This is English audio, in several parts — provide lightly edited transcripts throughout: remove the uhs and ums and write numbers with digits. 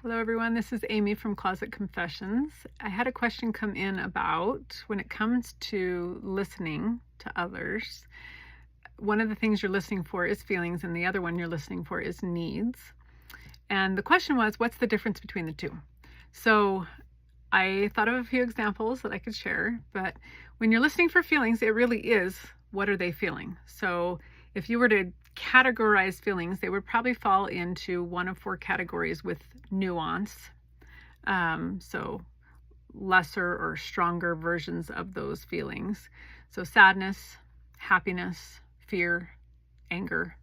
Hello everyone, this is Amy from Closet Confessions. I had a question come in about when it comes to listening to others, one of the things you're listening for is feelings and the other one you're listening for is needs. And the question was, what's the difference between the two? So I thought of a few examples that I could share, but when you're listening for feelings, it really is, what are they feeling? So if you were to categorize feelings, they would probably fall into one of four categories with nuance. So lesser or stronger versions of those feelings. So sadness, happiness, fear, anger.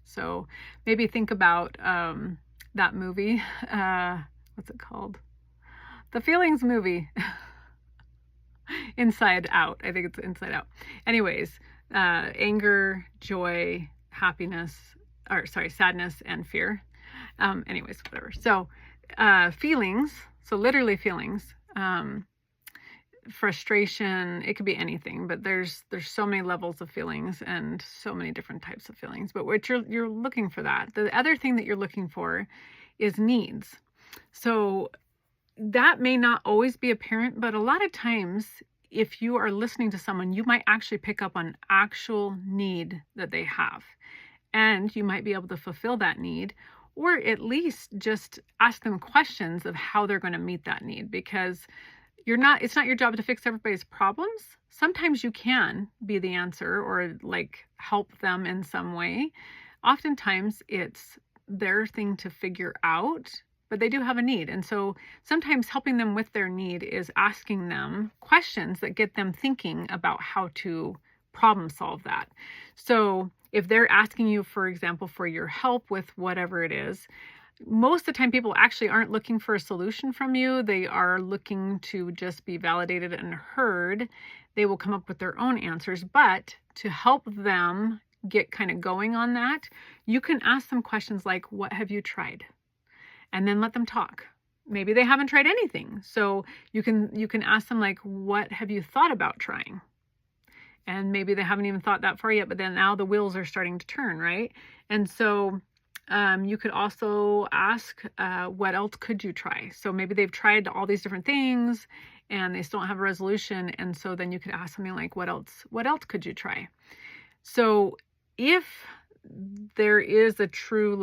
So maybe think about that movie. What's it called? The Feelings movie. Inside Out. I think it's Inside Out. Anyways, anger, joy, sadness, and fear. Anyways, whatever. So feelings, so literally feelings, frustration, it could be anything, but there's so many levels of feelings and so many different types of feelings. But what you're looking for that. The other thing that you're looking for is needs. So that may not always be apparent, but a lot of times if you are listening to someone, you might actually pick up on actual need that they have. And you might be able to fulfill that need, or at least just ask them questions of how they're going to meet that need, because it's not your job to fix everybody's problems. Sometimes you can be the answer or help them in some way. Oftentimes it's their thing to figure out, but they do have a need. And so sometimes helping them with their need is asking them questions that get them thinking about how to problem solve that. So if they're asking you, for example, for your help with whatever it is, most of the time people actually aren't looking for a solution from you. They are looking to just be validated and heard. They will come up with their own answers, but to help them get kind of going on that, you can ask them questions like, what have you tried? And then let them talk. Maybe they haven't tried anything. So you can ask them like, what have you thought about trying? And maybe they haven't even thought that far yet, but then now the wheels are starting to turn, right? And so you could also ask, what else could you try? So maybe they've tried all these different things and they still don't have a resolution. And so then you could ask something like, what else could you try? So if there is a true,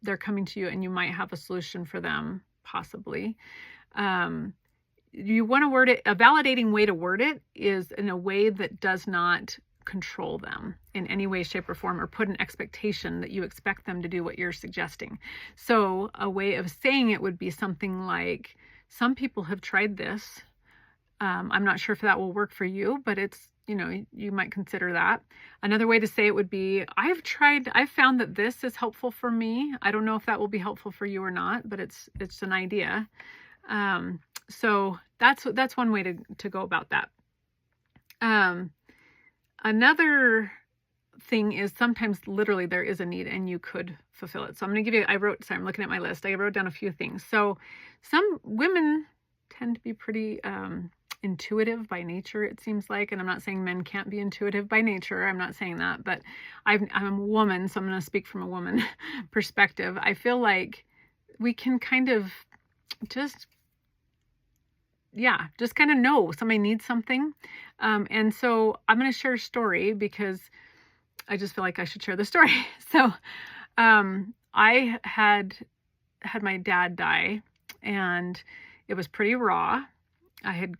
they're coming to you and you might have a solution for them, possibly. You want to word it, a validating way to word it is in a way that does not control them in any way, shape, or form, or put an expectation that you expect them to do what you're suggesting. So a way of saying it would be something like, some people have tried this. I'm not sure if that will work for you, but it's, you might consider that. Another way to say it would be, I've found that this is helpful for me. I don't know if that will be helpful for you or not, but it's an idea. So that's one way to go about that. Another thing is sometimes literally there is a need and you could fulfill it. So I'm going to give you, I'm looking at my list. I wrote down a few things. So some women tend to be pretty intuitive by nature, it seems like. And I'm not saying men can't be intuitive by nature. I'm not saying that, but I'm a woman, so I'm going to speak from a woman perspective. I feel like we can kind of just kind of know somebody needs something. And so I'm going to share a story because I just feel like I should share the story. So I had my dad die and it was pretty raw. I had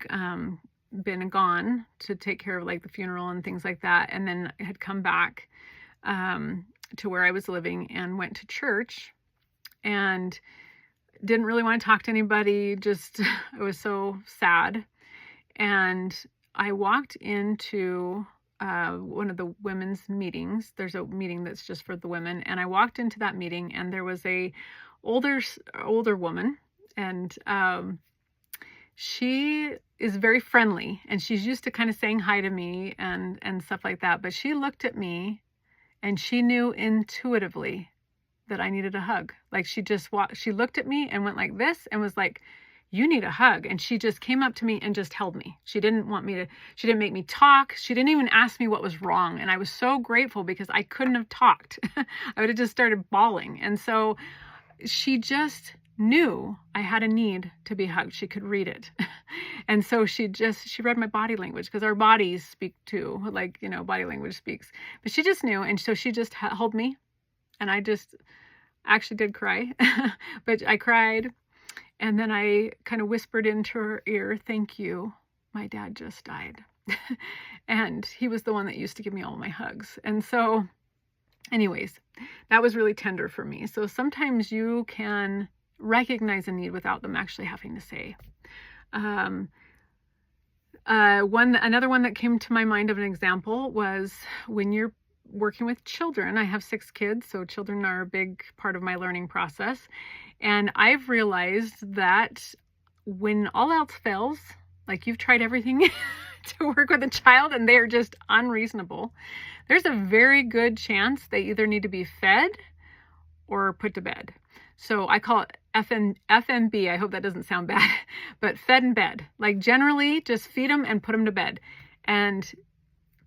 been gone to take care of the funeral and things like that. And then I had come back to where I was living and went to church and didn't really want to talk to anybody. Just, it was so sad. And I walked into one of the women's meetings. There's a meeting that's just for the women. And I walked into that meeting and there was a older woman, and she is very friendly and she's used to kind of saying hi to me and stuff like that. But she looked at me and she knew intuitively that I needed a hug. She looked at me and went like this and was like, you need a hug. And she just came up to me and just held me. She didn't make me talk. She didn't even ask me what was wrong. And I was so grateful because I couldn't have talked. I would have just started bawling. And so she just knew I had a need to be hugged. She could read it. And so she read my body language, because our bodies speak too, like, body language speaks. But she just knew. And so she just held me, and I just actually did cry, but I cried. And then I kind of whispered into her ear, "Thank you. My dad just died." And he was the one that used to give me all my hugs. And so anyways, that was really tender for me. So sometimes you can recognize a need without them actually having to say. Another one that came to my mind of an example was when you're working with children. I have 6 kids, so children are a big part of my learning process. And I've realized that when all else fails, like you've tried everything to work with a child and they're just unreasonable, there's a very good chance they either need to be fed or put to bed. So I call it FMB. I hope that doesn't sound bad, but fed in bed. Like generally just feed them and put them to bed, and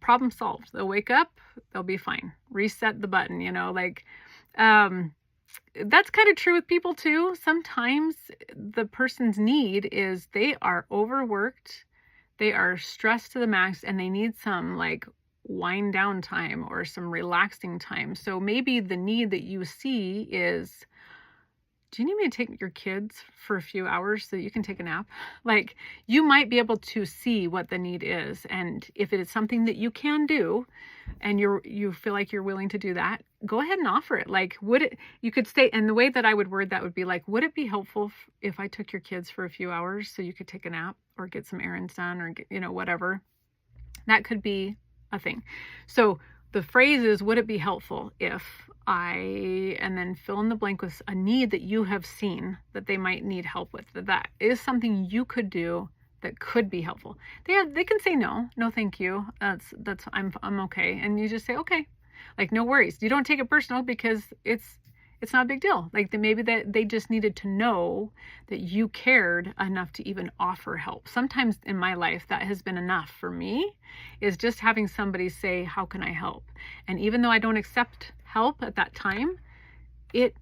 problem solved. They'll wake up, they'll be fine. Reset the button, that's kind of true with people too. Sometimes the person's need is they are overworked, they are stressed to the max, and they need some like wind down time or some relaxing time. So maybe the need that you see is, do you need me to take your kids for a few hours so that you can take a nap? Like, you might be able to see what the need is. And if it is something that you can do and you feel like you're willing to do that, go ahead and offer it. Like, you could say, and the way that I would word that would be like, would it be helpful if I took your kids for a few hours so you could take a nap or get some errands done or whatever? That could be a thing. So the phrase is, would it be helpful if and then fill in the blank with a need that you have seen that they might need help with. That is something you could do that could be helpful. They can say no, thank you. I'm okay. And you just say, okay, like no worries. You don't take it personal because it's not a big deal. Like maybe that they just needed to know that you cared enough to even offer help. Sometimes in my life that has been enough for me, is just having somebody say, how can I help? And even though I don't accept help at that time, it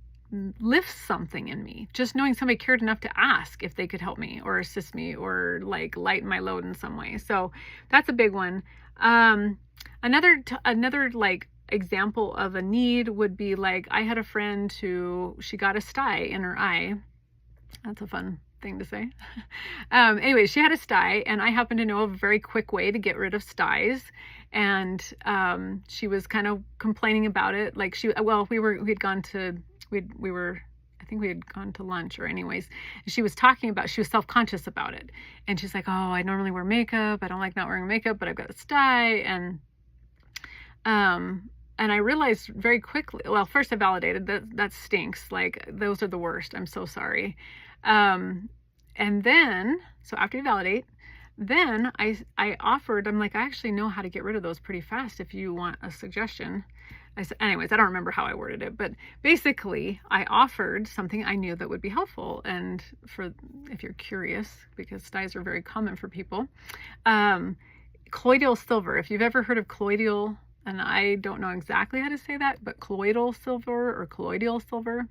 lifts something in me. Just knowing somebody cared enough to ask if they could help me or assist me or like lighten my load in some way. So that's a big one. Another like example of a need would be like, I had a friend who, she got a sty in her eye. That's a fun thing to say. Anyway, she had a sty, and I happen to know a very quick way to get rid of styes. And she was kind of complaining about it. Like I think we had gone to lunch, or anyways, she was self-conscious about it. And she's like, oh, I normally wear makeup. I don't like not wearing makeup, but I've got a sty. And I realized very quickly, well, first I validated that stinks. Like those are the worst. I'm so sorry. And then, so after you validate, then I offered, I'm like, I actually know how to get rid of those pretty fast if you want a suggestion. I said, anyways, I don't remember how I worded it, but basically I offered something I knew that would be helpful. And if you're curious, because styes are very common for people, colloidal silver. If you've ever heard of colloidal, and I don't know exactly how to say that, but colloidal silver or colloidal silver,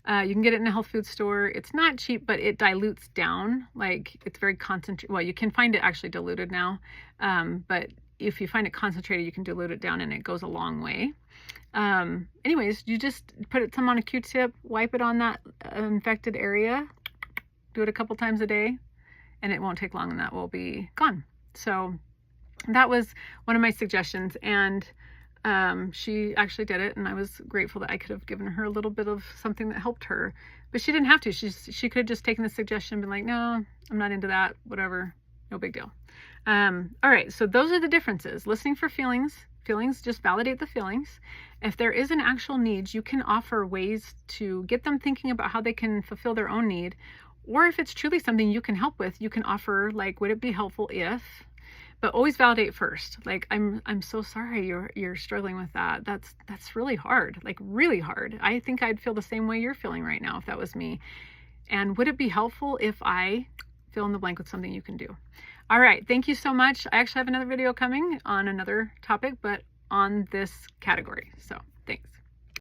you can get it in a health food store. It's not cheap, but it dilutes down. Like it's very concentrated. Well, you can find it actually diluted now, but if you find it concentrated, you can dilute it down and it goes a long way. Anyways, you just put some on a Q-tip, wipe it on that infected area, do it a couple times a day, and it won't take long and that will be gone. So that was one of my suggestions, and she actually did it, and I was grateful that I could have given her a little bit of something that helped her. But she didn't have to. She could have just taken the suggestion and been like, no, I'm not into that, whatever, no big deal. All right, so those are the differences. Listening for feelings, just validate the feelings. If there is an actual need, you can offer ways to get them thinking about how they can fulfill their own need. Or if it's truly something you can help with, you can offer like, would it be helpful if... But always validate first. Like, I'm so sorry you're struggling with that. That's really hard, like really hard. I think I'd feel the same way you're feeling right now if that was me. And would it be helpful if I fill in the blank with something you can do? All right, thank you so much. I actually have another video coming on another topic, but on this category. So thanks.